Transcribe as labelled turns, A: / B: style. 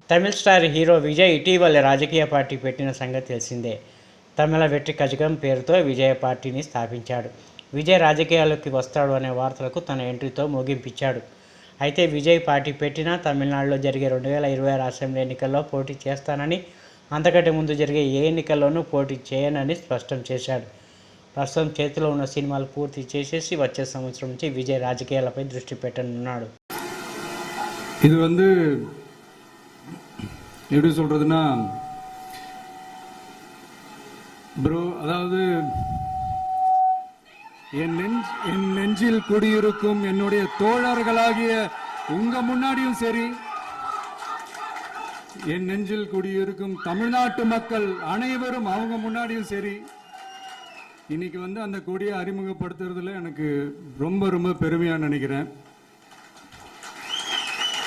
A: తమిళ star hero Vijay ఇటీవల రాజకీయ party పెట్టిన సంగతి తెలిసిందే. తమిళ వెట్రి కజగం పేరుతో విజయ్ పార్టీని స్థాపించాడు. విజయ్ రాజకీయాల్లోకి వస్తాడు అనే వార్తలకు తన ఎంట్రీతో ముగింపిచ్చాడు. అయితే విజయ్ పార్టీ పెట్టినా తమిళనాడులో జరిగే 2026 అసెంబ్లీ ఎన్నికల్లో పోటీ చేస్తానని, అంతకంటే ముందు జరిగే ఏ ఎన్నికల్లోనూ పోటీ చేయనని స్పష్టం చేశాడు. ప్రస్తుతం చేతిలో ఉన్న సినిమాలు పూర్తి చేసేసి వచ్చే సంవత్సరం నుంచి విజయ్ రాజకీయాలపై దృష్టి పెట్టనున్నాడు.
B: இது எப்படி சொல்றதுன்னா ப்ரோ, அதாவது என் நெஞ்சில் குடியிருக்கும் என்னுடைய தோழர்களாகிய உங்க முன்னாடியும் சரி, என் நெஞ்சில் குடியிருக்கும் தமிழ்நாட்டு மக்கள் அனைவரும் அவங்க முன்னாடியும் சரி, இன்னைக்கு அந்த கொடியை அறிமுகப்படுத்துறதுல எனக்கு ரொம்ப ரொம்ப பெருமையா நினைக்கிறேன்.